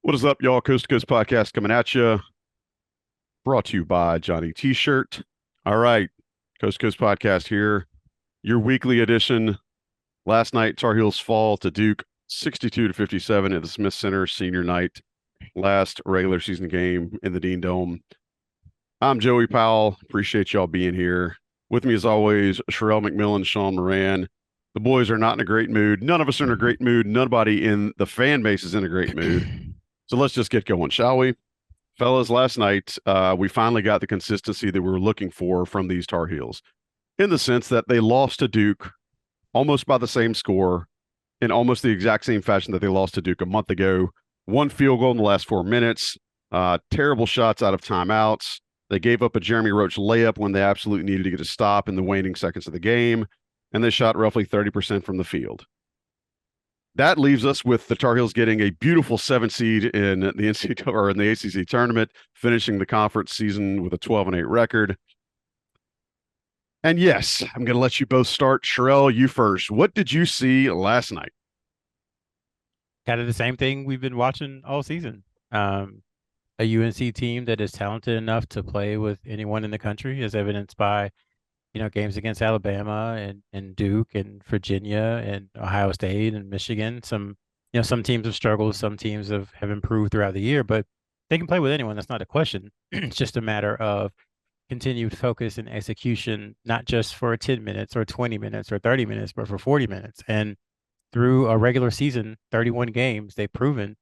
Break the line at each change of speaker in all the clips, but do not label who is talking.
What is up, y'all? Coast to Coast Podcast coming at you. Brought to you by Johnny T-Shirt. All right, Coast to Coast Podcast here. Your weekly edition. Last night, Tar Heels fall to Duke 62-57 at the Smith Center senior night. Last regular season game in the Dean Dome. I'm Joey Powell. Appreciate y'all being here. With me, as always, Sherrell McMillan, Sean Moran. The boys are not in a great mood. None of us are in a great mood. Nobody in the fan base is in a great mood. So let's just get going, shall we? Fellas, last night, we finally got the consistency that we were looking for from these Tar Heels in the sense that they lost to Duke almost by the same score in almost the exact same fashion that they lost to Duke a month ago. One field goal in the last 4 minutes, terrible shots out of timeouts. They gave up a Jeremy Roach layup when they absolutely needed to get a stop in the waning seconds of the game, and they shot roughly 30% from the field. That leaves us with the Tar Heels getting a beautiful 7 seed in the NCAA or in the ACC tournament, finishing the conference season with a 12-8 record. And yes, I'm going to let you both start. Sherrell, you first. What did you see last night?
Kind of the same thing we've been watching all season. A UNC team that is talented enough to play with anyone in the country, as evidenced by, games against Alabama and Duke and Virginia and Ohio State and Michigan. Some teams have struggled, some teams have improved throughout the year, but they can play with anyone. That's not a question. It's just a matter of continued focus and execution, not just for 10 minutes or 20 minutes or 30 minutes, but for 40 minutes. And through a regular season, 31 games, they've proven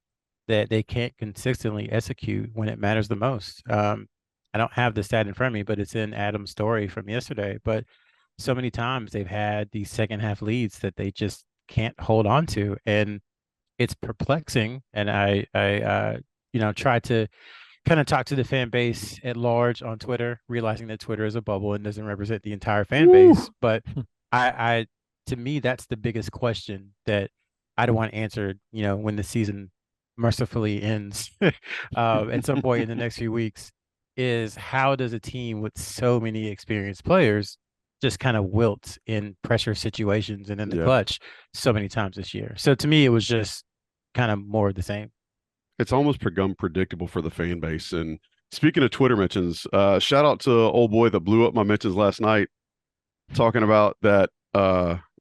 that they can't consistently execute when it matters the most. I don't have the stat in front of me, but it's in Adam's story from yesterday. But so many times they've had these second half leads that they just can't hold on to, and it's perplexing. And I try to kind of talk to the fan base at large on Twitter, realizing that Twitter is a bubble and doesn't represent the entire fan
Woo!
base. But I to me, that's the biggest question that I don't want answered, when the season mercifully ends at some point in the next few weeks, is how does a team with so many experienced players just kind of wilt in pressure situations and in the
Yeah,
clutch so many times this year? So to me, it was just kind of more of the same.
it's almost become predictable for the fan base. And speaking of Twitter mentions, shout out to old boy that blew up my mentions last night, talking about that,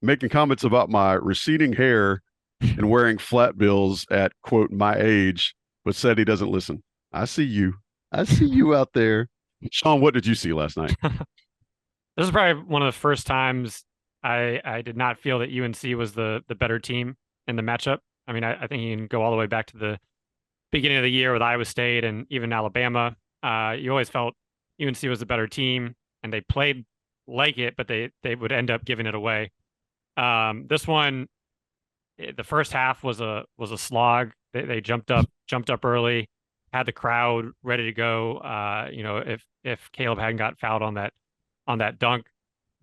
making comments about my receding hair and wearing flat bills at quote my age, but said he doesn't listen. I see you. I see you out there. Sean, what did you see last night?
This is probably one of the first times I did not feel that UNC was the better team in the matchup. I mean, I think you can go all the way back to the beginning of the year with Iowa State and even Alabama. You always felt UNC was the better team, and they played like it, but they would end up giving it away. This one, the first half was a slog. They jumped up early, had the crowd ready to go. If Caleb hadn't got fouled on that dunk,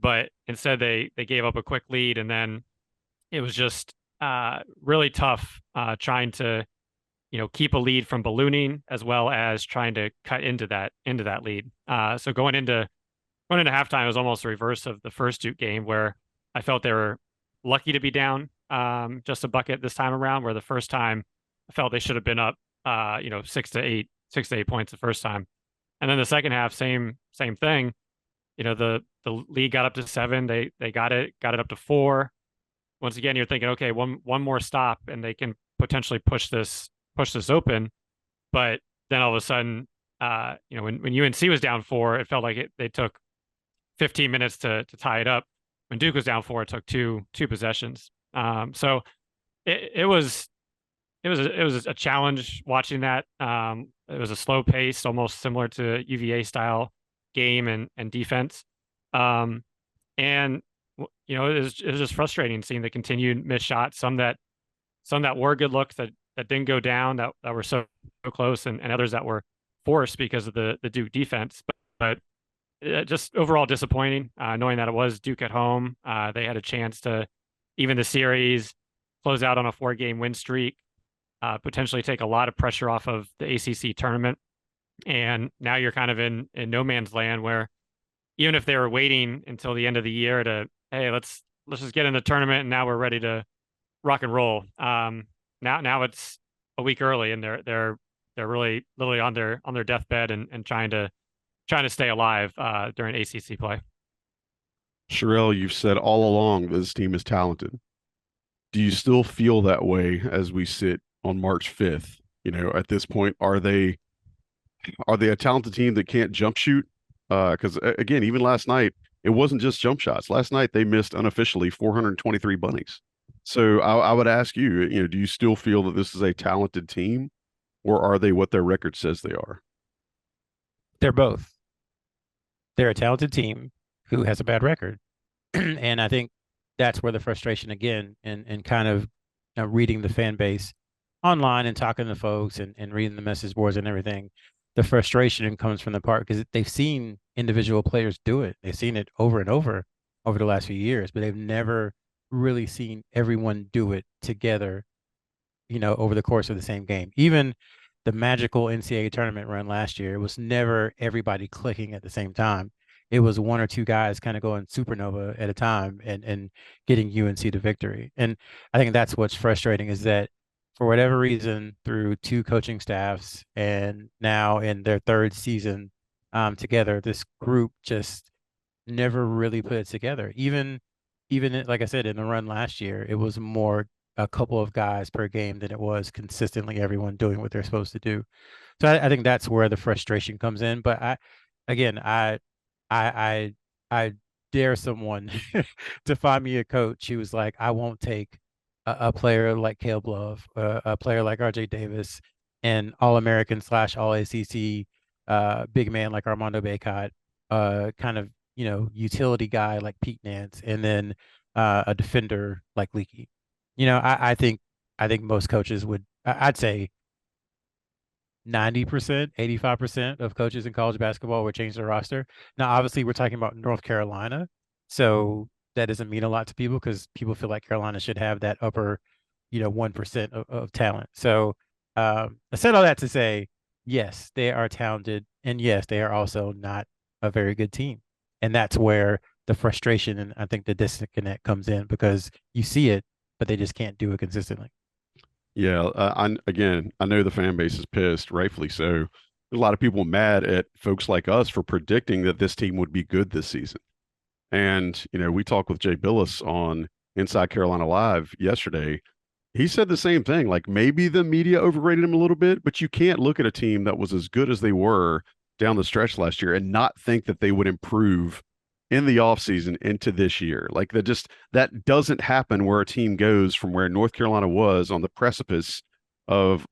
but instead they gave up a quick lead, and then it was just really tough trying to keep a lead from ballooning as well as trying to cut into that lead. So going into halftime, it was almost the reverse of the first Duke game, where I felt they were lucky to be down just a bucket this time around, where the first time I felt they should have been up 6 to 8 points the first time. And then the second half, same thing. The lead got up to 7. They got it up to 4. Once again, you're thinking, okay, one more stop and they can potentially push this open. But then all of a sudden, when UNC was down 4, it felt like they took 15 minutes to tie it up. When Duke was down 4, it took two possessions. So it was a challenge watching that. It was a slow pace, almost similar to UVA style game and defense. And it was just frustrating seeing the continued missed shots, some that were good looks that didn't go down, that were so close, and others that were forced because of the Duke defense. But just overall disappointing, knowing that it was Duke at home. They had a chance to even the series, close out on a 4-game win streak, potentially take a lot of pressure off of the ACC tournament. And now you're kind of in no man's land, where even if they were waiting until the end of the year to, hey, let's just get in the tournament and now we're ready to rock and roll. Now it's a week early, and they're really literally on their deathbed and trying to stay alive during ACC play.
Sherrell, you've said all along this team is talented. Do you still feel that way as we sit on March 5th? You know, at this point, are they a talented team that can't jump shoot? Because again, even last night, it wasn't just jump shots. Last night they missed unofficially 423 bunnies. So I would ask you, you know, do you still feel that this is a talented team, or are they what their record says they are?
They're both. They're a talented team who has a bad record. And I think that's where the frustration again and kind of reading the fan base online and talking to folks and reading the message boards and everything, the frustration comes from the part because they've seen individual players do it. They've seen it over and over the last few years, but they've never really seen everyone do it together, over the course of the same game. Even the magical NCAA tournament run last year, it was never everybody clicking at the same time. It was one or two guys kind of going supernova at a time and getting UNC to victory. And I think that's what's frustrating is that for whatever reason, through two coaching staffs and now in their third season together, this group just never really put it together. Even like I said, in the run last year, it was more a couple of guys per game than it was consistently everyone doing what they're supposed to do. So I think that's where the frustration comes in. But I dare someone to find me a coach who was like, I won't take a player like Caleb Love, a player like RJ Davis, and All-American / All-ACC big man like Armando Bacot, kind of, utility guy like Pete Nance, and then a defender like Leaky. I think most coaches would, I'd say 90%, 85% of coaches in college basketball would change their roster. Now, obviously, we're talking about North Carolina, so that doesn't mean a lot to people because people feel like Carolina should have that upper, 1% of talent. So I said all that to say, yes, they are talented, and yes, they are also not a very good team. And that's where the frustration and I think the disconnect comes in because you see it, but they just can't do it consistently.
Yeah, I know the fan base is pissed, rightfully so. There's a lot of people mad at folks like us for predicting that this team would be good this season. And, we talked with Jay Billis on Inside Carolina Live yesterday. He said the same thing, like maybe the media overrated him a little bit, but you can't look at a team that was as good as they were down the stretch last year and not think that they would improve in the offseason into this year. Like that doesn't happen where a team goes from where North Carolina was on the precipice of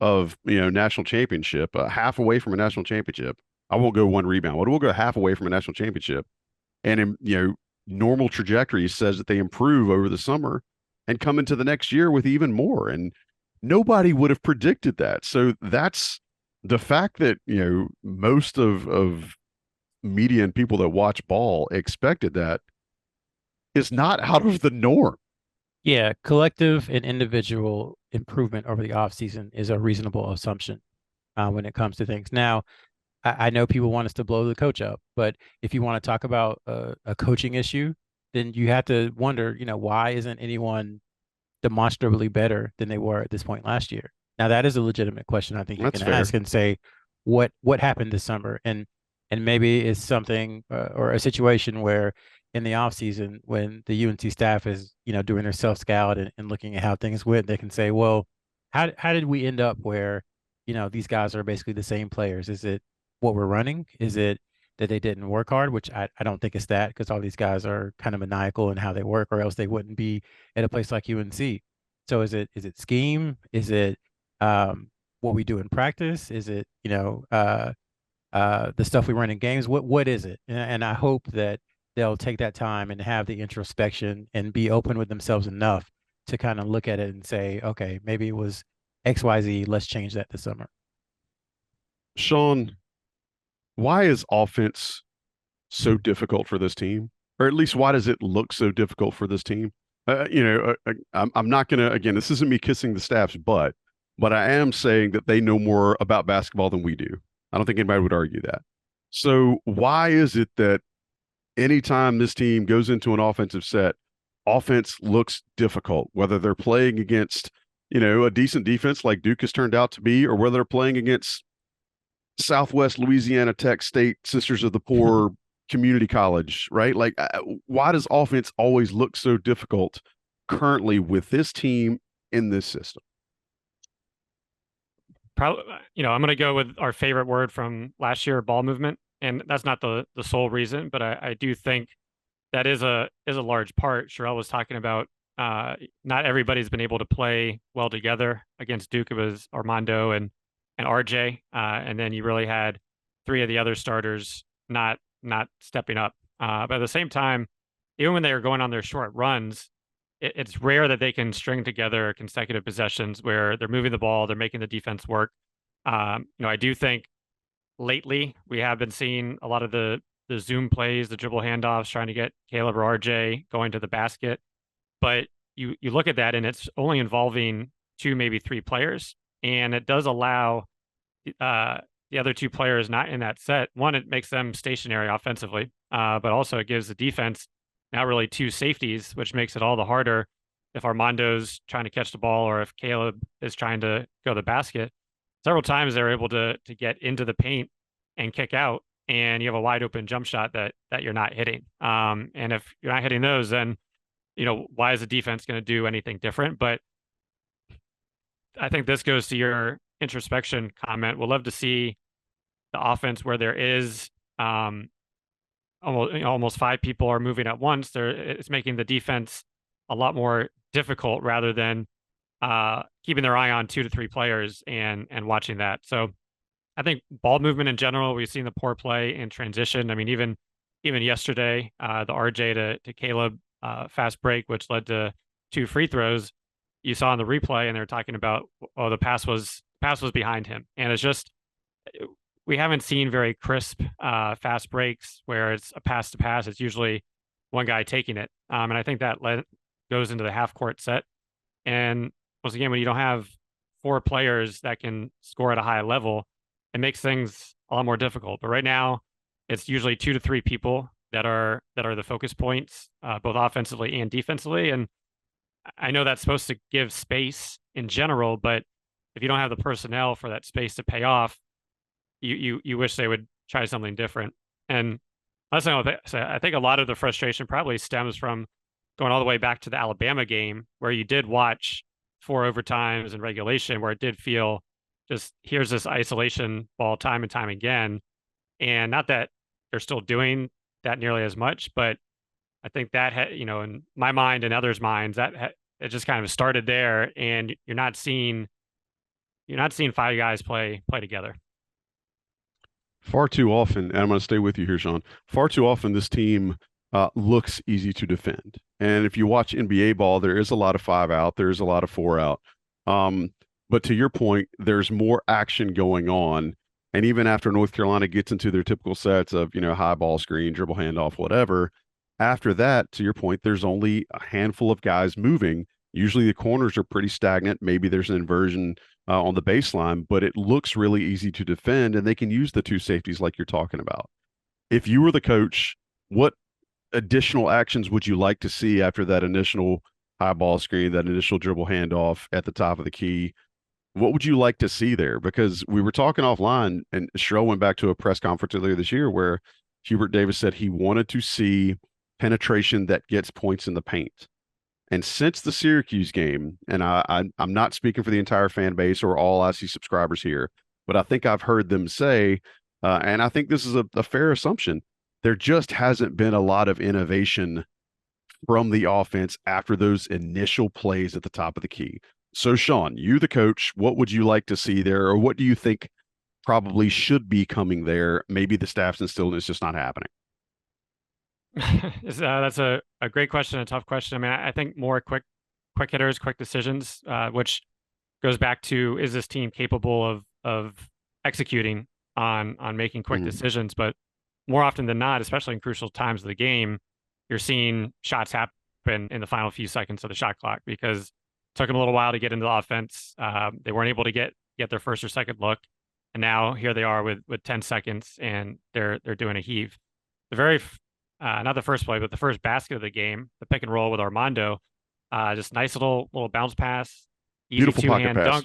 national championship, half away from a national championship. I won't go one rebound, but we'll go half away from a national championship. And normal trajectory says that they improve over the summer and come into the next year with even more. And nobody would have predicted that. So that's the fact that, most of media and people that watch ball expected that is not out of the norm.
Yeah, collective and individual improvement over the offseason is a reasonable assumption when it comes to things. Now, I know people want us to blow the coach up, but if you want to talk about a coaching issue, then you have to wonder, why isn't anyone demonstrably better than they were at this point last year? Now, that is a legitimate question I think you
That's
can
fair.
ask and say, what happened this summer? And maybe it's something or a situation where in the offseason when the UNC staff is, doing their self-scout and looking at how things went, they can say, well, how did we end up where, these guys are basically the same players? Is it what we're running? Is it that they didn't work hard? Which I don't think it's that because all these guys are kind of maniacal in how they work or else they wouldn't be at a place like UNC. So is it scheme? Is it what we do in practice? Is it, the stuff we run in games? What is it? And I hope that they'll take that time and have the introspection and be open with themselves enough to kind of look at it and say, okay, maybe it was XYZ. Let's change that this summer.
Sean, why is offense so difficult for this team? Or at least why does it look so difficult for this team? I'm not going to, again, this isn't me kissing the staff's butt, but I am saying that they know more about basketball than we do. I don't think anybody would argue that. So why is it that anytime this team goes into an offensive set, offense looks difficult, whether they're playing against a decent defense like Duke has turned out to be, or whether they're playing against Southwest Louisiana Tech State Sisters of the Poor Community College, right? Like, why does offense always look so difficult currently with this team in this system?
Probably, I'm going to go with our favorite word from last year, ball movement, and that's not the sole reason, but I do think that is a large part. Sherrell was talking about not everybody's been able to play well together. Against Duke, it was Armando and RJ, and then you really had three of the other starters not stepping up. But at the same time, even when they are going on their short runs, it's rare that they can string together consecutive possessions where they're moving the ball, they're making the defense work. I do think lately we have been seeing a lot of the zoom plays, the dribble handoffs, trying to get Caleb or RJ going to the basket. But you look at that and it's only involving two, maybe three players, and it does allow the other two players not in that set. One, it makes them stationary offensively, but also it gives the defense now really two safeties, which makes it all the harder if Armando's trying to catch the ball or if Caleb is trying to go to the basket. Several times they're able to get into the paint and kick out, and you have a wide open jump shot that you're not hitting. And if you're not hitting those, then why is the defense going to do anything different? But I think this goes to your introspection comment. We'll love to see the offense where there is almost five people are moving at once. It's making the defense a lot more difficult rather than keeping their eye on 2 to 3 players and watching that. So I think ball movement in general, we've seen the poor play in transition. I mean, even yesterday, the RJ to Caleb fast break, which led to 2 free throws, you saw in the replay, and they were talking about, oh, the pass was behind him, and it's just we haven't seen very crisp fast breaks where it's a pass to pass. It's usually one guy taking it, and I think that goes into the half court set. And once again, when you don't have 4 players that can score at a high level, it makes things a lot more difficult. But right now, it's usually 2 to 3 people that are the focus points, both offensively and defensively. And I know that's supposed to give space in general, but if you don't have the personnel for that space to pay off, you wish they would try something different. And I think a lot of the frustration probably stems from going all the way back to the Alabama game, where you did watch 4 overtimes and regulation, where it did feel just here's this isolation ball time and time again. And not that they're still doing that nearly as much, but I think that in my mind and others' minds, that it just kind of started there, and you're not seeing 5 guys play together.
Far too often, and I'm going to stay with you here, Sean. Far too often, this team looks easy to defend. And if you watch NBA ball, there is a lot of 5 out, there's a lot of 4 out. But to your point, there's more action going on. And even after North Carolina gets into their typical sets of, high ball screen, dribble handoff, whatever, after that, to your point, there's only a handful of guys moving. Usually the corners are pretty stagnant. Maybe there's an inversion on the baseline, but it looks really easy to defend, and they can use the 2 safeties like you're talking about. If you were the coach, what additional actions would you like to see after that initial high ball screen, that initial dribble handoff at the top of the key? What would you like to see there? Because we were talking offline, and Sherrell went back to a press conference earlier this year where Hubert Davis said he wanted to see penetration that gets points in the paint. And since the Syracuse game, and I'm not speaking for the entire fan base or all IC subscribers here, but I think I've heard them say, and I think this is a fair assumption, there just hasn't been a lot of innovation from the offense after those initial plays at the top of the key. So, Sean, you the coach, what would you like to see there, or what do you think probably should be coming there? Maybe the staff's instilling it's just not happening.
That's a great question, a tough question. I mean, I think more quick hitters, quick decisions, which goes back to, is this team capable of executing on making quick decisions? But more often than not, especially in crucial times of the game, you're seeing shots happen in the final few seconds of the shot clock because it took them a little while to get into the offense. They weren't able to get their first or second look, and now here they are with 10 seconds, and they're doing a heave. The very not the first play, but the first basket of the game, the pick and roll with Armando, just nice little bounce pass, easy
Beautiful pocket
two-hand
pass.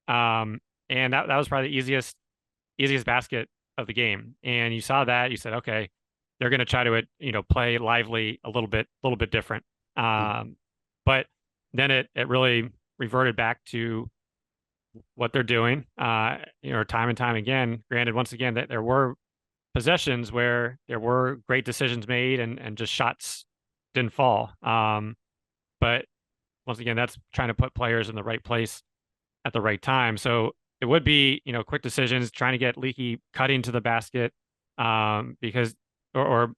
dunk. And that was probably the easiest basket of the game. And you saw that, you said, okay, they're going to try to, play lively a little bit different. But then it really reverted back to what they're doing, time and time again. Granted, once again, that there were possessions where there were great decisions made and just shots didn't fall. But once again, that's trying to put players in the right place at the right time. So it would be, quick decisions, trying to get Leaky cutting to the basket, because, or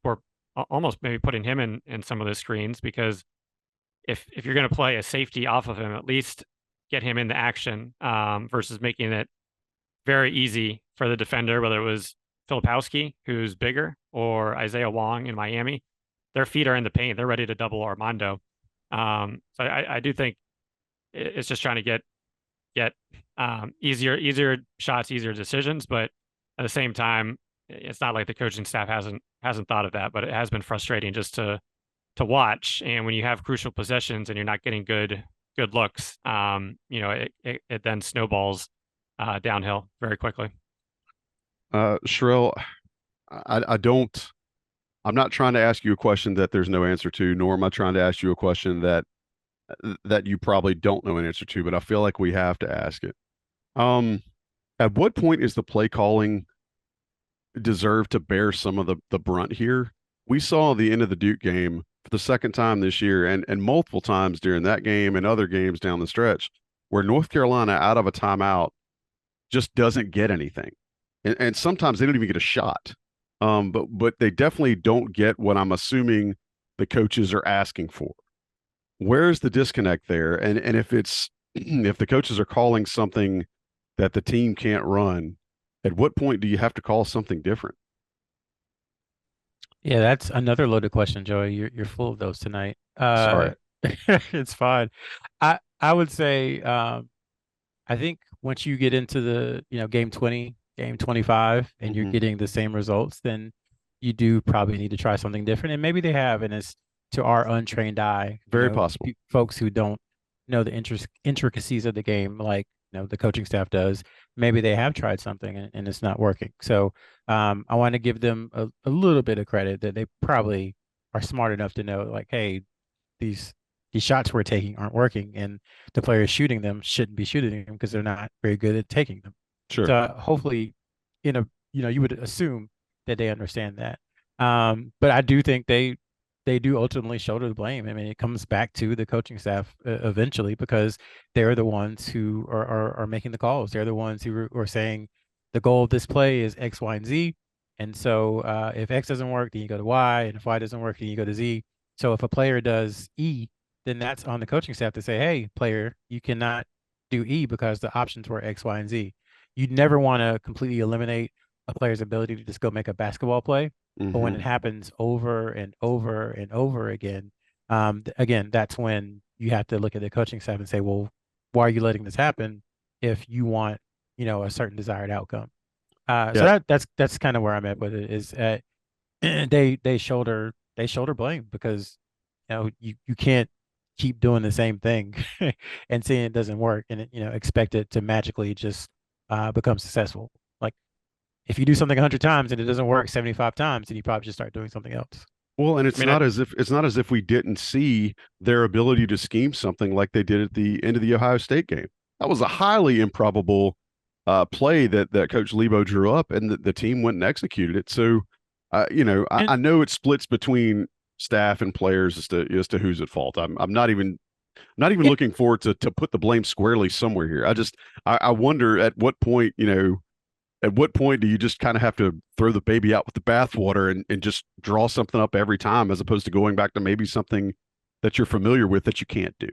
almost maybe putting him in some of the screens, because if you're going to play a safety off of him, at least get him into action, versus making it very easy for the defender, whether it was Filipowski, who's bigger, or Isaiah Wong in Miami. Their feet are in the paint. They're ready to double Armando. So I do think it's just trying to get easier shots, easier decisions. But at the same time, it's not like the coaching staff hasn't thought of that, but it has been frustrating just to watch. And when you have crucial possessions and you're not getting good looks, it then snowballs downhill very quickly.
Sherrell, I'm not trying to ask you a question that there's no answer to, nor am I trying to ask you a question that you probably don't know an answer to, but I feel like we have to ask it. At what point is the play calling deserve to bear some of the brunt here? We saw the end of the Duke game for the second time this year, and multiple times during that game and other games down the stretch, where North Carolina, out of a timeout, just doesn't get anything, and sometimes they don't even get a shot. But they definitely don't get what I'm assuming the coaches are asking for. Where's the disconnect there? And if it's if the coaches are calling something that the team can't run, at what point do you have to call something different?
Yeah, that's another loaded question, Joey. You're full of those tonight.
Sorry.
It's fine. I would say, I think once you get into the, game 20, game 25, and you're getting the same results, then you do probably need to try something different. And maybe they have, and it's to our untrained eye,
Very possible.
Folks who don't know the intricacies of the game, like, the coaching staff does. Maybe they have tried something and it's not working. So I want to give them a little bit of credit that they probably are smart enough to know, like, hey, these shots we're taking aren't working, and the players shooting them shouldn't be shooting them because they're not very good at taking them.
Sure.
So hopefully, you would assume that they understand that. But I do think they do ultimately shoulder the blame. I mean, it comes back to the coaching staff eventually, because they're the ones who are making the calls. They're the ones who are saying the goal of this play is X, Y, and Z. And so if X doesn't work, then you go to Y, and if Y doesn't work, then you go to Z. So if a player does E, then that's on the coaching staff to say, hey, player, you cannot do E because the options were X, Y, and Z. You'd never want to completely eliminate a player's ability to just go make a basketball play. But when it happens over and over and over again, again, that's when you have to look at the coaching staff and say, well, why are you letting this happen if you want, a certain desired outcome? So that's kind of where I'm at with it, is they shoulder blame, because you can't keep doing the same thing and seeing it doesn't work and expect it to magically just become successful. Like, if you do something 100 times and it doesn't work 75 times, then you probably should start doing something else.
Well, and it's not as if we didn't see their ability to scheme something like they did at the end of the Ohio State game. That was a highly improbable play that Coach Lebo drew up, and the team went and executed it. So, I know it splits between staff and players as to who's at fault. I'm not even looking forward to put the blame squarely somewhere here. I wonder at what point, at what point do you just kind of have to throw the baby out with the bathwater and just draw something up every time, as opposed to going back to maybe something that you're familiar with that you can't do?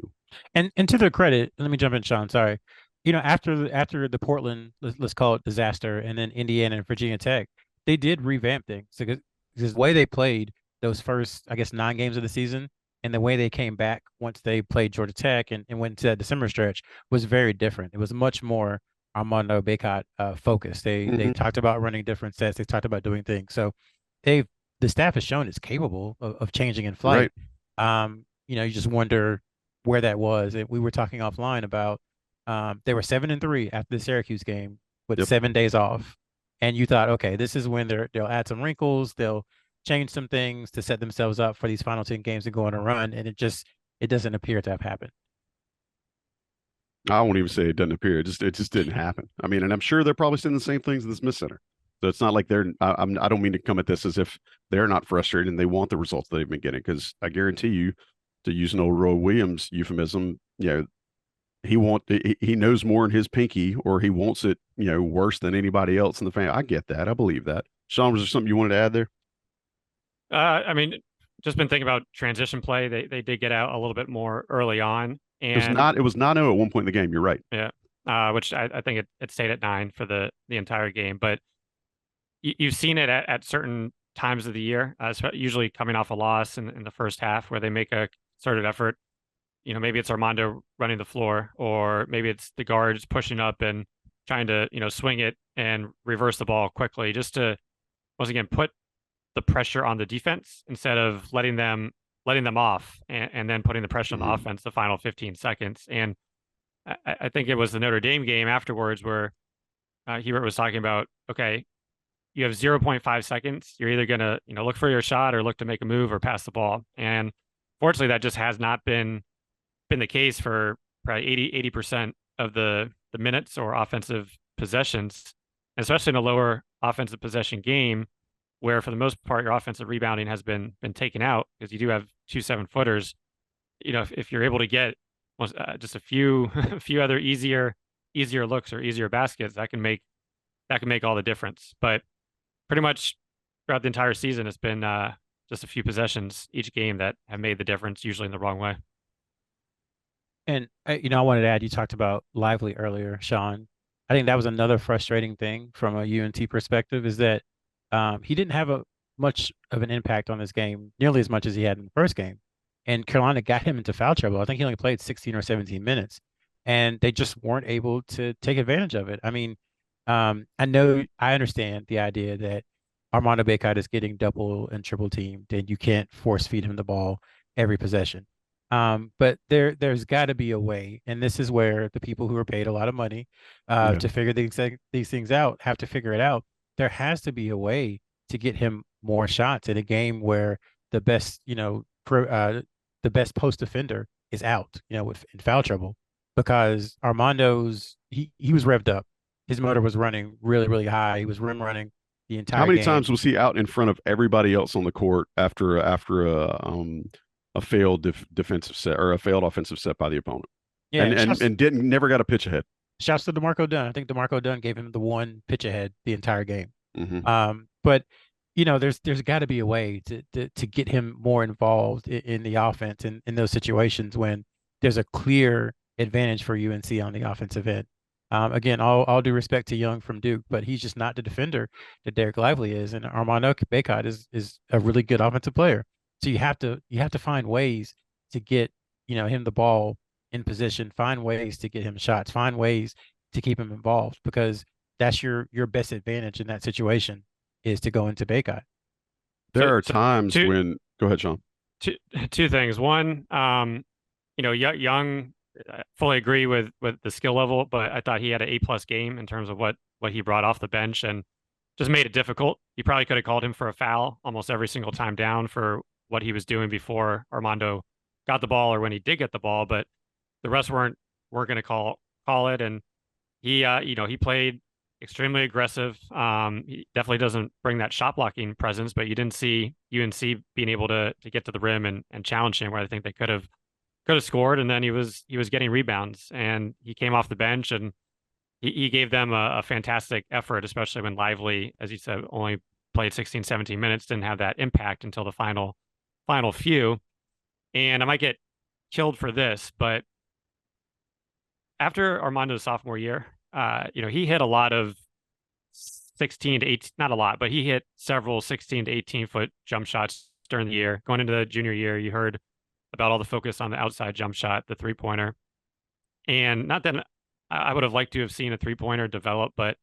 And to their credit, let me jump in, Sean. Sorry. After the Portland, let's call it disaster, and then Indiana and Virginia Tech, they did revamp things. Because the way they played those first, I guess, 9 games of the season, and the way they came back once they played Georgia Tech and went to that December stretch was very different. It was much more Armando Bacot focused. They talked about running different sets. They talked about doing things. So the staff has shown it's capable of changing in flight.
Right.
You just wonder where that was. We were talking offline about They were 7-3 after the Syracuse game with
Yep.
7 days off, and you thought, okay, this is when they'll add some wrinkles, they'll change some things to set themselves up for these final 10 games to go on a run, and it doesn't appear to have happened.
I won't even say it doesn't appear. It just didn't happen. I mean, and I'm sure they're probably saying the same things in the Smith Center. So it's not like they're. I don't mean to come at this as if they're not frustrated and they want the results they've been getting, because I guarantee you, to use an old Roy Williams euphemism, he knows more in his pinky, or he wants it, worse than anybody else in the family. I get that. I believe that. Sean, was there something you wanted to add there?
I mean, just been thinking about transition play. They did get out a little bit more early on, and
It was 9-0 at one point in the game. You're right.
yeah, which I think it stayed at 9 for the entire game. But you've seen it at certain times of the year, usually coming off a loss in the first half, where they make a concerted effort. Maybe it's Armando running the floor, or maybe it's the guards pushing up and trying to, swing it and reverse the ball quickly, just to once again put the pressure on the defense instead of letting them off, and then putting the pressure on the offense the final 15 seconds. And I think it was the Notre Dame game afterwards where Hubert was talking about, okay, you have 0.5 seconds. You're either going to, look for your shot or look to make a move or pass the ball. And fortunately, that just has not been the case for probably 80% of the minutes or offensive possessions, especially in a lower offensive possession game, where for the most part your offensive rebounding has been taken out, because you do have 2 7-footers. If you're able to get just a few a few other easier looks or easier baskets, that can make all the difference. But pretty much throughout the entire season, it's been just a few possessions each game that have made the difference, usually in the wrong way.
And I wanted to add, you talked about Lively earlier, Sean. I think that was another frustrating thing from a UNT perspective, is that he didn't have much of an impact on this game, nearly as much as he had in the first game. And Carolina got him into foul trouble. I think he only played 16 or 17 minutes, and they just weren't able to take advantage of it. I mean, I understand the idea that Armando Bacot is getting double and triple teamed, and you can't force feed him the ball every possession. But there's got to be a way, and this is where the people who are paid a lot of money to figure these things out have to figure it out. There has to be a way to get him more shots in a game where the best, the best post defender is out, in foul trouble, because Armando's he was revved up. His motor was running really, really high. He was rim running the entire
How many
game.
times was he out in front of everybody else on the court after a failed defensive set, or a failed offensive set by the opponent?
Yeah,
and never got a pitch ahead.
Shouts to DeMarco Dunn. I think DeMarco Dunn gave him the one pitch ahead the entire game.
Mm-hmm.
But there's got to be a way to get him more involved in the offense in those situations when there's a clear advantage for UNC on the offensive end. Again, all due respect to Young from Duke, but he's just not the defender that Derek Lively is, and Armando Bacot is a really good offensive player. So you have to find ways to get him the ball in position, find ways to get him shots, find ways to keep him involved, because that's your best advantage in that situation, is to go into Bacot.
There are times when go ahead, Sean.
Two things. One, Young, I fully agree with the skill level, but I thought he had an A+ game in terms of what he brought off the bench, and just made it difficult. You probably could have called him for a foul almost every single time down for what he was doing before Armando got the ball, or when he did get the ball, but the rest weren't going to call it. And he played extremely aggressive. He definitely doesn't bring that shot blocking presence, but you didn't see UNC being able to get to the rim and challenge him, where I think they could have scored. And then he was getting rebounds, and he came off the bench, and he gave them a fantastic effort, especially when Lively, as you said, only played 16, 17 minutes, didn't have that impact until the final few. And I might get killed for this, but after Armando's sophomore year, he hit a lot of 16 to 18, not a lot, but he hit several 16 to 18-foot jump shots during the year. Going into the junior year, you heard about all the focus on the outside jump shot, the three-pointer. And not that I would have liked to have seen a three-pointer develop, but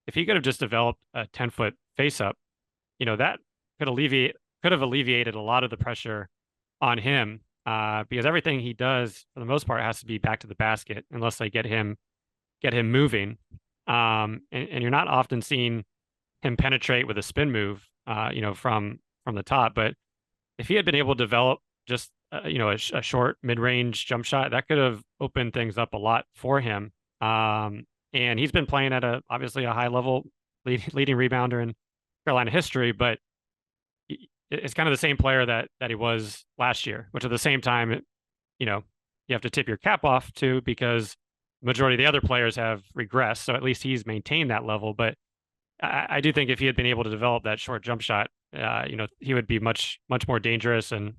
if he could have just developed a 10-foot face-up, that could have alleviated a lot of the pressure on him. because everything he does for the most part has to be back to the basket unless they get him moving. And you're not often seeing him penetrate with a spin move, from the top. But if he had been able to develop just a short mid-range jump shot, that could have opened things up a lot for him. And he's been playing at obviously a high level, leading rebounder in Carolina history, but it's kind of the same player that he was last year, which at the same time, you have to tip your cap off to, because the majority of the other players have regressed. So at least he's maintained that level. But I do think if he had been able to develop that short jump shot, he would be much more dangerous, and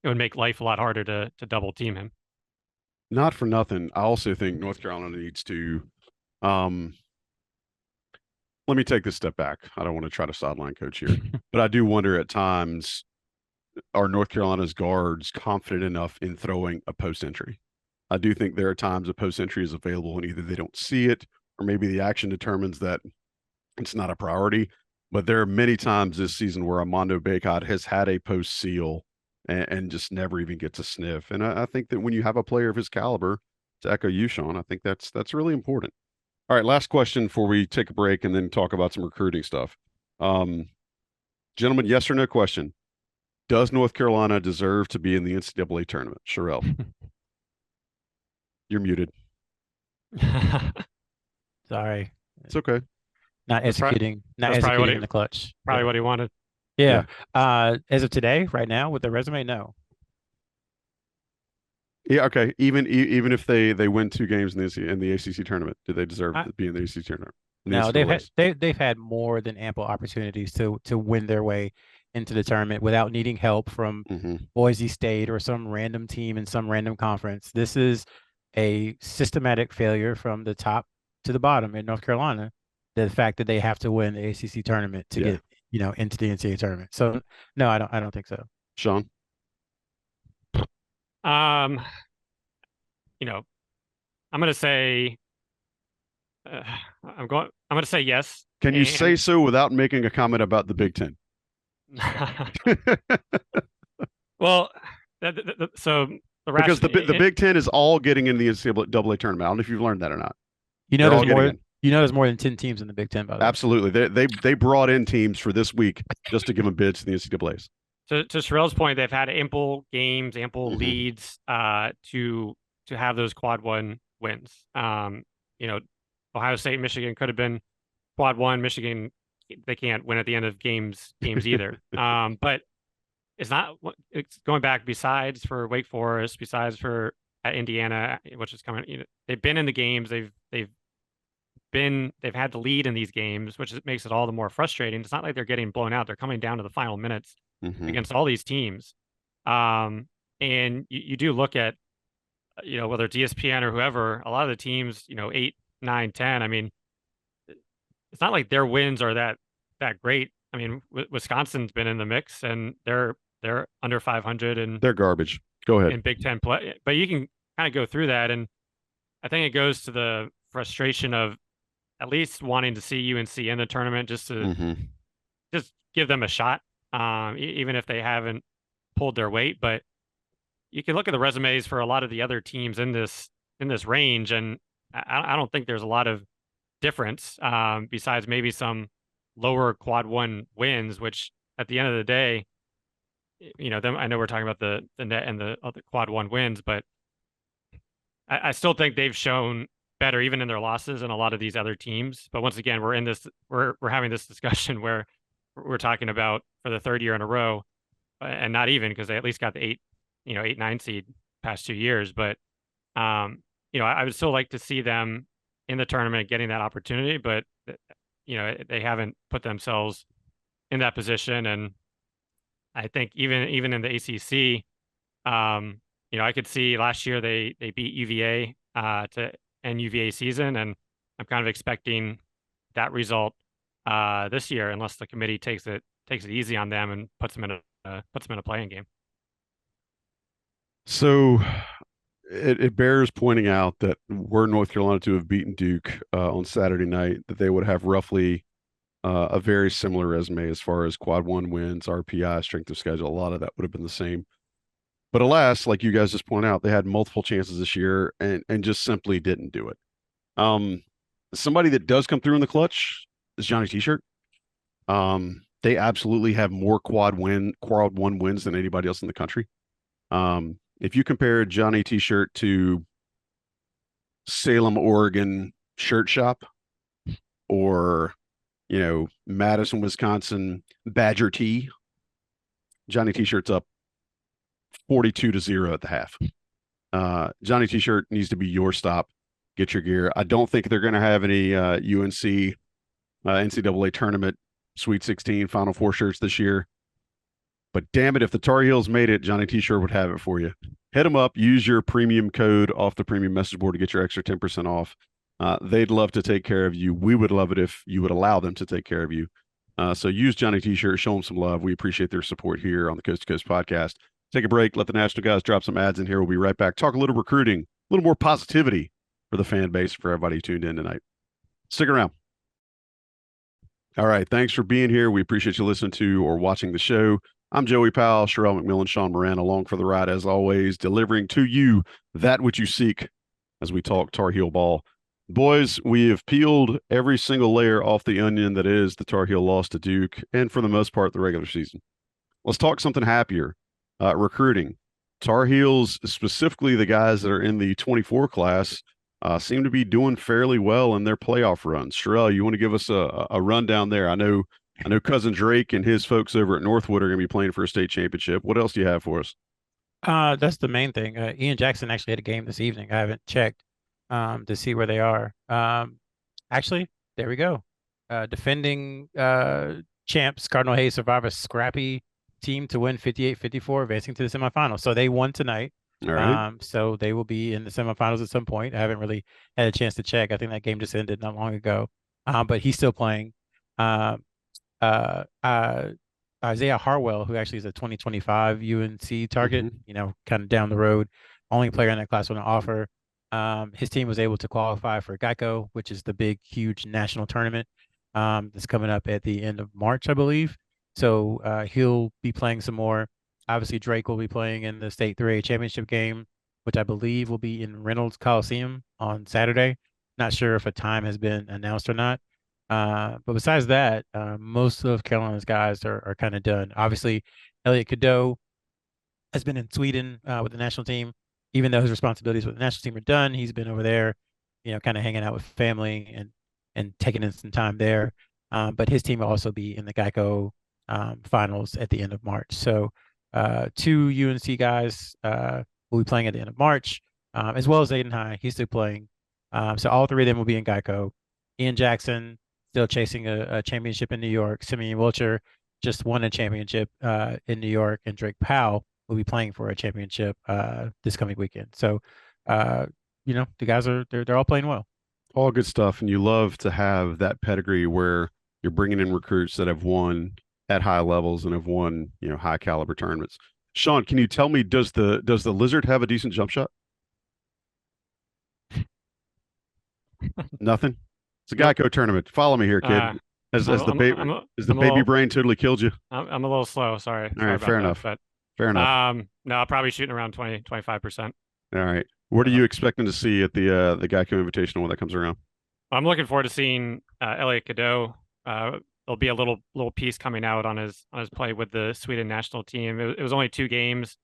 it would make life a lot harder to double team him.
Not for nothing, I also think North Carolina needs to. Let me take this step back. I don't want to try to sideline coach here, but I do wonder at times, are North Carolina's guards confident enough in throwing a post entry? I do think there are times a post entry is available and either they don't see it or maybe the action determines that it's not a priority. But there are many times this season where Armando Bacot has had a post seal and just never even gets a sniff. And I think that when you have a player of his caliber, to echo you, Sean, I think that's really important. All right, last question before we take a break and then talk about some recruiting stuff. Gentlemen, yes or no question. Does North Carolina deserve to be in the NCAA tournament? Sherrell. You're muted.
Sorry.
It's okay.
Not executing in the clutch.
Probably what he wanted.
Yeah. As of today, right now, with the resume, no.
Yeah, okay. Even if they win 2 games in the ACC tournament, do they deserve to be in the ACC tournament?
No, they've had more than ample opportunities to win their way into the tournament without needing help from Boise State or some random team in some random conference. This is a systematic failure from the top to the bottom in North Carolina. The fact that they have to win the ACC tournament to get into the NCAA tournament. So no, I don't think so.
Sean.
I'm gonna say I'm going to say yes.
Can you say so without making a comment about the Big Ten?
Well,
because the Big Ten is all getting into the NCAA tournament. I don't know if you've learned that or not.
There's more than 10 teams in the Big Ten, by the way.
Absolutely. They brought in teams for this week just to give them bids to the NCAAs.
To Sherrell's point, they've had ample games, ample leads to have those quad one wins. Ohio State, Michigan could have been quad one. Michigan, they can't win at the end of games either. But it's going back, besides for Wake Forest, besides for Indiana, which is coming. They've been in the games. They've had the lead in these games, which makes it all the more frustrating. It's not like they're getting blown out. They're coming down to the final minutes against all these teams. And you do look at, whether it's ESPN or whoever, a lot of the teams, 8, 9, 10. I mean, it's not like their wins are that great. I mean, Wisconsin's been in the mix and they're under 500 and
they're garbage. Go ahead.
In Big Ten play, but you can kind of go through that, and I think it goes to the frustration of at least wanting to see UNC in the tournament just to just give them a shot, even if they haven't pulled their weight. But you can look at the resumes for a lot of the other teams in this range, and I don't think there's a lot of difference besides maybe some lower quad one wins, which at the end of the day, I know we're talking about the net and the other quad one wins, but I still think they've shown better even in their losses than a lot of these other teams. But once again, we're having this discussion where we're talking about for the third year in a row, and not even, because they at least got the 8-9 seed past 2 years. But I would still like to see them in the tournament getting that opportunity, but they haven't put themselves in that position. And I think even in the ACC, I could see last year they beat UVA to end UVA season, and I'm kind of expecting that result this year, unless the committee takes it easy on them and puts them in a playing game.
So it bears pointing out that were North Carolina to have beaten Duke on Saturday night, that they would have roughly a very similar resume as far as quad one wins, RPI, strength of schedule. A lot of that would have been the same. But alas, like you guys just point out, they had multiple chances this year and just simply didn't do it. Um, Somebody that does come through in the clutch is Johnny T-shirt. They absolutely have more quad one wins than anybody else in the country. If you compare Johnny T-shirt to Salem, Oregon shirt shop, or Madison, Wisconsin Badger T, Johnny T-shirt's up 42-0 at the half. Johnny T-shirt needs to be your stop. Get your gear. I don't think they're going to have any UNC NCAA tournament Sweet 16 Final Four shirts this year. But damn it, if the Tar Heels made it, Johnny T-shirt would have it for you. Hit them up. Use your premium code off the premium message board to get your extra 10% off. They'd love to take care of you. We would love it if you would allow them to take care of you. So use Johnny T-shirt. Show them some love. We appreciate their support here on the Coast to Coast podcast. Take a break. Let the national guys drop some ads in here. We'll be right back. Talk a little recruiting, a little more positivity for the fan base, for everybody who tuned in tonight. Stick around. All right. Thanks for being here. We appreciate you listening to or watching the show. I'm Joey Powell, Sherrell McMillan, Sean Moran, along for the ride as always, delivering to you that which you seek as we talk Tar Heel ball. Boys, we have peeled every single layer off the onion that is the Tar Heel loss to Duke, and for the most part, the regular season. Let's talk something happier. Recruiting. Tar Heels, specifically the guys that are in the 24 class, seem to be doing fairly well in their playoff runs. Sherrell, you want to give us a rundown there? I know cousin Drake and his folks over at Northwood are going to be playing for a state championship. What else do you have for us?
That's the main thing. Ian Jackson actually had a game this evening. I haven't checked to see where they are. Actually, there we go. Defending champs, Cardinal Hayes survive a scrappy team to win 58-54, advancing to the semifinals. So they won tonight.
All right.
So they will be in the semifinals at some point. I haven't really had a chance to check. I think that game just ended not long ago. But he's still playing. Uh, Isaiah Harwell, who actually is a 2025 UNC target, kind of down the road, only player in that class with an offer. His team was able to qualify for Geico, which is the big, huge national tournament that's coming up at the end of March, I believe. So he'll be playing some more. Obviously, Drake will be playing in the state 3A championship game, which I believe will be in Reynolds Coliseum on Saturday. Not sure if a time has been announced or not. But besides that, most of Carolina's guys are kind of done. Obviously, Elliot Cadeau has been in Sweden with the national team. Even though his responsibilities with the national team are done, he's been over there, kind of hanging out with family and taking in some time there. But his team will also be in the Geico finals at the end of March. So two UNC guys will be playing at the end of March, as well as Aiden High. He's still playing. So all three of them will be in Geico. Ian Jackson still chasing a championship in New York. Simeon Wilcher just won a championship in New York, and Drake Powell will be playing for a championship this coming weekend. So, the guys they're all playing well.
All good stuff, and you love to have that pedigree where you're bringing in recruits that have won at high levels and have won, high caliber tournaments. Sean, can you tell me, does the Lizard have a decent jump shot? Nothing. It's a Geico tournament. Follow me here, kid. Has the baby brain totally killed you?
I'm a little slow. Sorry.
All right, fair enough.
But
fair enough.
No, I'm probably shooting around 25%.
All right. What are you expecting to see at the Geico Invitational when that comes around?
I'm looking forward to seeing Elliot Cadeau. There'll be a little piece coming out on his play with the Sweden national team. It was only 2 games.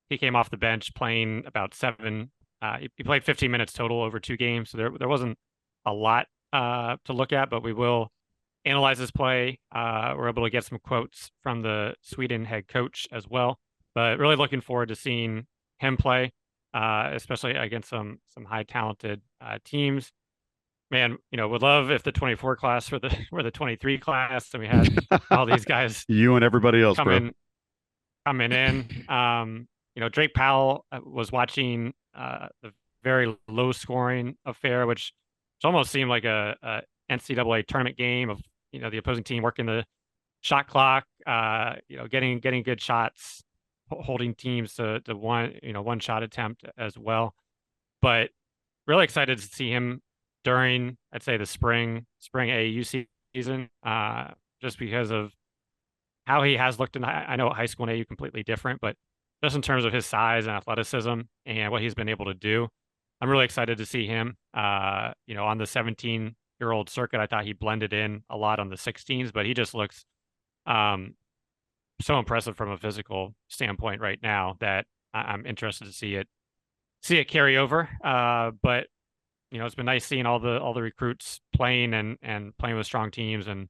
He came off the bench playing about 7. He played 15 minutes total over 2 games, so there wasn't a lot to look at, but we will analyze his play. We're able to get some quotes from the Sweden head coach as well. But really looking forward to seeing him play, especially against some high talented teams. Man, would love if the 24 class were the 23 class, and we had all these guys.
You and everybody else,
coming in. Drake Powell was watching the very low scoring affair, which almost seemed like a NCAA tournament game of the opposing team working the shot clock, getting good shots, holding teams to one shot attempt as well. But really excited to see him during, I'd say, the spring AAU season, just because of how he has looked in. I know high school and AAU completely different, but just in terms of his size and athleticism and what he's been able to do. I'm really excited to see him. On the 17-year-old circuit, I thought he blended in a lot on the 16s, but he just looks um, so impressive from a physical standpoint right now that I'm interested to see it carry over. But it's been nice seeing all the recruits playing and playing with strong teams and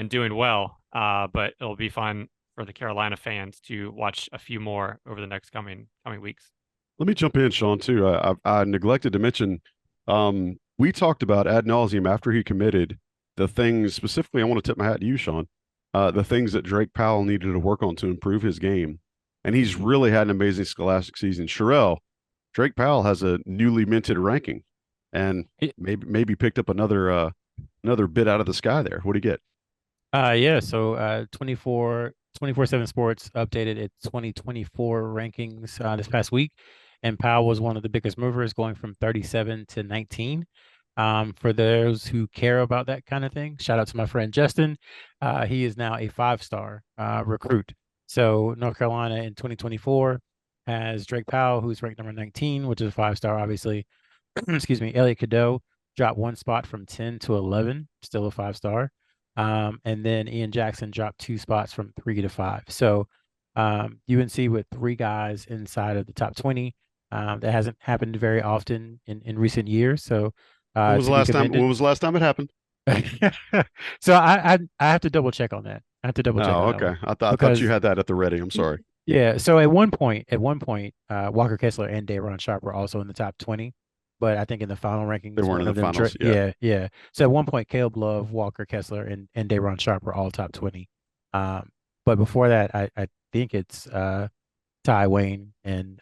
doing well. But it'll be fun for the Carolina fans to watch a few more over the next coming weeks.
Let me jump in, Sean, too. I neglected to mention, we talked about ad nauseum after he committed the things specifically. I want to tip my hat to you, Sean. The things that Drake Powell needed to work on to improve his game, and he's really had an amazing scholastic season. Sherrell, Drake Powell has a newly minted ranking, and maybe picked up another bit out of the sky there. What do you get?
Yeah, so 24/7 Sports updated its 2024 rankings this past week, and Powell was one of the biggest movers, going from 37 to 19. For those who care about that kind of thing, shout out to my friend Justin. He is now a 5-star recruit. So North Carolina in 2024 has Drake Powell, who's ranked number 19, which is a 5-star, obviously. Excuse me. Elliot Cadeau dropped 1 spot from 10 to 11, still a 5-star. And then Ian Jackson dropped 2 spots from 3 to 5. So UNC with 3 guys inside of the top 20. That hasn't happened very often in recent years. So
When was the last time? When was the last time it happened?
So I have to double check on that. I have to double check
Oh,
on that
okay.
one.
I thought you had that at the ready. I'm sorry.
Yeah. So at one point, Walker Kessler and Day'Ron Sharp were also in the top 20. But I think in the final rankings,
They weren't in
one
the
of them
finals. Yeah.
yeah. So at one point, Caleb Love, Walker Kessler, and Day'Ron Sharp were all top 20. But before that, I think it's Ty Wayne and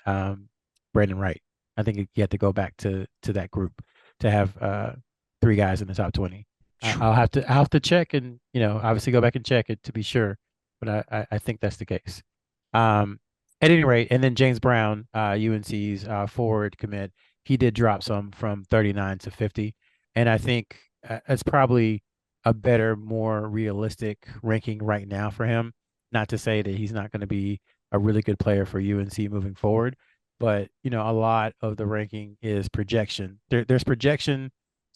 Brandon Wright. I think you have to go back to that group to have 3 guys in the top 20. I'll have to check and obviously go back and check it to be sure, but I think that's the case. At any rate, and then James Brown, UNC's forward commit, he did drop some from 39 to 50, and I think it's probably a better, more realistic ranking right now for him. Not to say that he's not going to be a really good player for UNC moving forward, but a lot of the ranking is projection. There's projection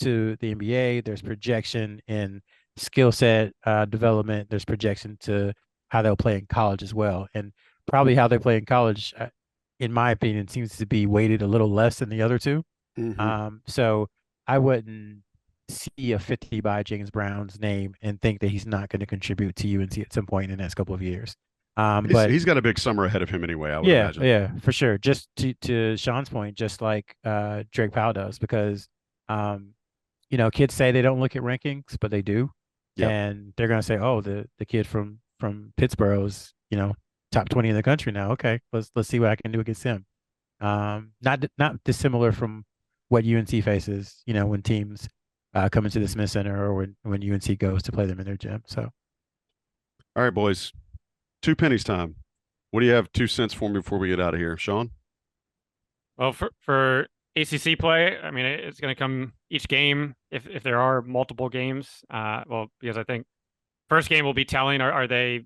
to the NBA. There's projection in skill set development. There's projection to how they'll play in college as well, and probably how they play in college, in my opinion, seems to be weighted a little less than the other two. So I wouldn't see a 50 by James Brown's name and think that he's not going to contribute to UNC at some point in the next couple of years. But
he's got a big summer ahead of him anyway, I would
yeah,
imagine.
yeah, for sure. Just to Sean's point, just like Drake Powell does, because kids say they don't look at rankings, but they do.
Yep.
And they're gonna say, oh, the kid from Pittsburgh's, top 20 in the country now. Okay, let's see what I can do against him. Not dissimilar from what UNC faces, when teams come into the Smith Center or when UNC goes to play them in their gym. So,
all right, boys, 2 pennies time. What do you have 2 cents for me before we get out of here, Sean?
Well, for ACC play, I mean, it's going to come each game if there are multiple games. Because I think first game will be telling. Are they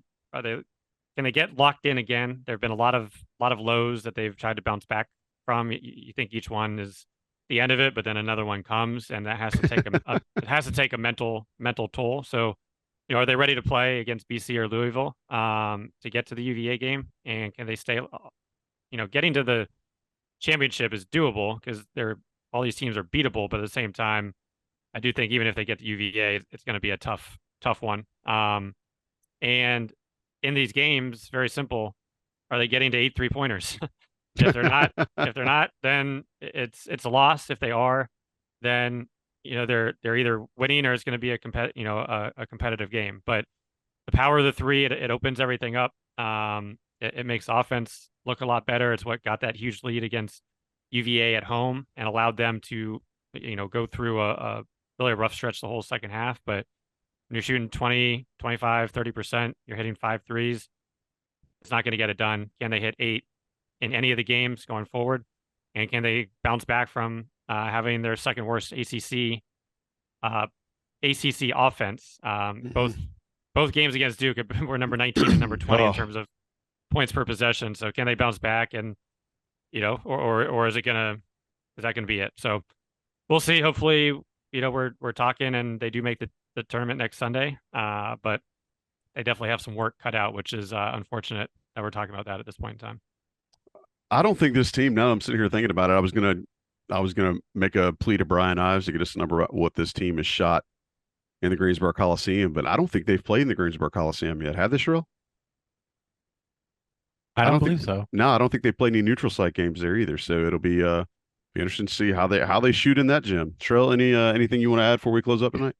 can they get locked in again? There have been a lot of lows that they've tried to bounce back from. You think each one is the end of it, but then another one comes, and that has to take it has to take a mental toll. So, are they ready to play against BC or Louisville to get to the UVA game? And can they stay? Getting to the championship is doable because all these teams are beatable, but at the same time, I do think even if they get to UVA, it's going to be a tough one. And in these games, very simple, are they getting to 8 3-pointers? If they're not, then it's a loss. If they are, then they're either winning or it's going to be a competitive game. But the power of the 3, it opens everything up. It makes offense look a lot better. It's what got that huge lead against UVA at home and allowed them to go through a really rough stretch the whole second half. But when you're shooting 20, 25, 30%, you're hitting 5 threes, it's not going to get it done. Can they hit 8 in any of the games going forward? And can they bounce back from having their second worst ACC offense? Both games against Duke were number 19 and number 20 in terms of points per possession. So can they bounce back and, or is that gonna be it? So we'll see. Hopefully, we're talking and they do make the tournament next Sunday. But they definitely have some work cut out, which is unfortunate that we're talking about that at this point in time.
I don't think this team. Now I'm sitting here thinking about it. I was gonna make a plea to Brian Ives to get us a number about what this team has shot in the Greensboro Coliseum, but I don't think they've played in the Greensboro Coliseum yet. Have they, Sherrill?
I don't believe so.
No, I don't think they played any neutral site games there either. So it'll be interesting to see how they shoot in that gym. Sherrill, anything you want to add before we close up tonight?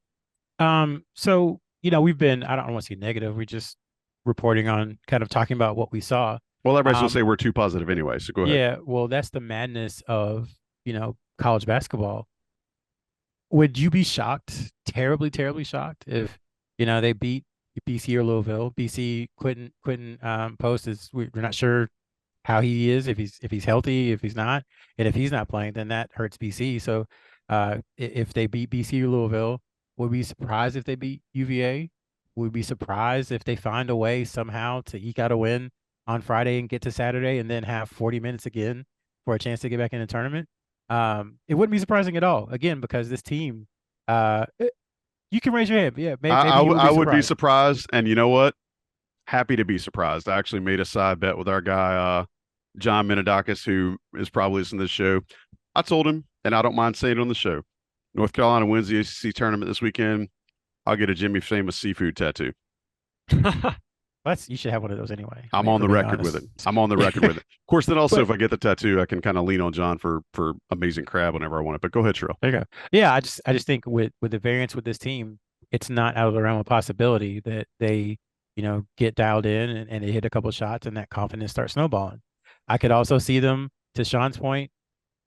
So we've been, I don't want to say negative. We're just reporting on, kind of talking about what we saw.
Well, everybody's gonna say we're too positive anyway. So go ahead.
Yeah, well, that's the madness of college basketball. Would you be shocked, terribly, terribly shocked, if they beat BC or Louisville? BC Quentin Post we're not sure how he is, if he's healthy, if he's not, and if he's not playing, then that hurts BC. So if they beat BC or Louisville, would we be surprised if they beat UVA? Would we be surprised if they find a way somehow to eke out a win on Friday and get to Saturday and then have 40 minutes again for a chance to get back in the tournament? It wouldn't be surprising at all, again, because this team, you can raise your hand. Yeah, maybe
I would be surprised. And you know what? Happy to be surprised. I actually made a side bet with our guy, John Menadakis, who is probably listening to this show. I told him, and I don't mind saying it on the show, North Carolina wins the ACC tournament this weekend, I'll get a Jimmy Famous seafood tattoo.
You should have one of those anyway.
I'm on the record with it. I'm on the record with it. Of course, then also if I get the tattoo, I can kind of lean on John for amazing crab whenever I want it. But go ahead, Sherrill.
There you go. Yeah, I just think with the variance with this team, it's not out of the realm of possibility that they, get dialed in and they hit a couple of shots and that confidence starts snowballing. I could also see them, to Sean's point,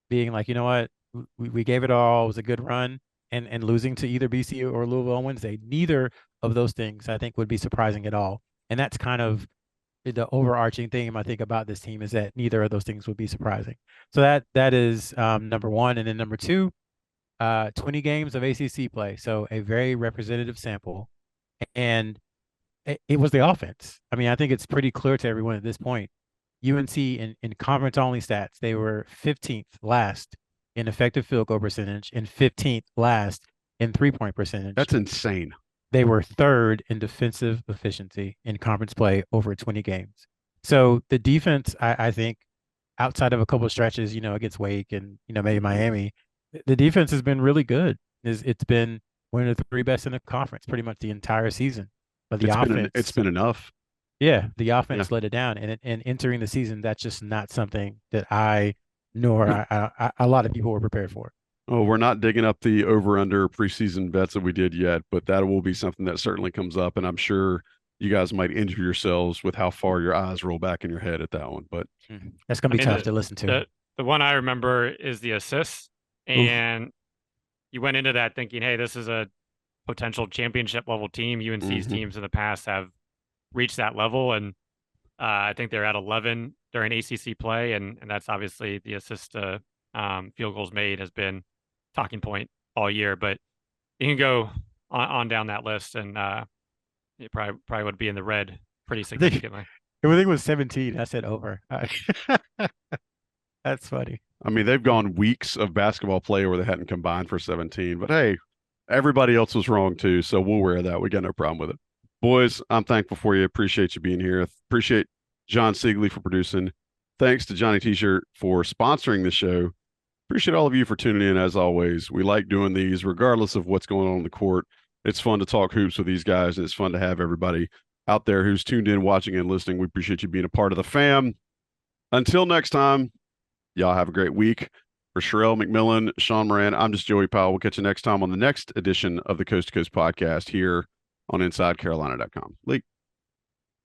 being like, you know what, we gave it all. It was a good run. And losing to either BC or Louisville on Wednesday, neither of those things I think would be surprising at all. And that's kind of the overarching theme I think about this team, is that neither of those things would be surprising. So that is number one. And then number two, 20 games of ACC play. So a very representative sample. And it was the offense. I mean, I think it's pretty clear to everyone at this point. UNC in conference only stats, they were 15th last in effective field goal percentage and 15th last in 3-point percentage.
That's insane.
They were third in defensive efficiency in conference play over 20 games. So the defense, I think, outside of a couple of stretches, against Wake and, maybe Miami, the defense has been really good. It's been one of the three best in the conference pretty much the entire season. But the offense,
it's been enough.
Yeah, the offense let it down. And entering the season, that's just not something that I nor a lot of people were prepared for.
Oh, we're not digging up the over-under preseason bets that we did yet, but that will be something that certainly comes up, and I'm sure you guys might injure yourselves with how far your eyes roll back in your head at that one. But
that's going to be tough to listen to.
The one I remember is the assists, and you went into that thinking, hey, this is a potential championship-level team. UNC's teams in the past have reached that level, and I think they're at 11 during ACC play, and that's obviously the assist to field goals made has been talking point all year. But you can go on down that list, and it probably would be in the red pretty significantly.
I think it was 17. I said over. That's funny.
I mean, they've gone weeks of basketball play where they hadn't combined for 17. But hey, everybody else was wrong too, so we'll wear that. We got no problem with it. Boys, I'm thankful for you. Appreciate you being here. Appreciate John Siegley for producing. Thanks to Johnny T-Shirt for sponsoring the show. Appreciate all of you for tuning in, as always. We like doing these regardless of what's going on the court. It's fun to talk hoops with these guys, and it's fun to have everybody out there who's tuned in, watching, and listening. We appreciate you being a part of the fam. Until next time, y'all have a great week. For Sherrell McMillan, Sean Moran, I'm just Joey Powell. We'll catch you next time on the next edition of the Coast to Coast podcast here on InsideCarolina.com. Bleak.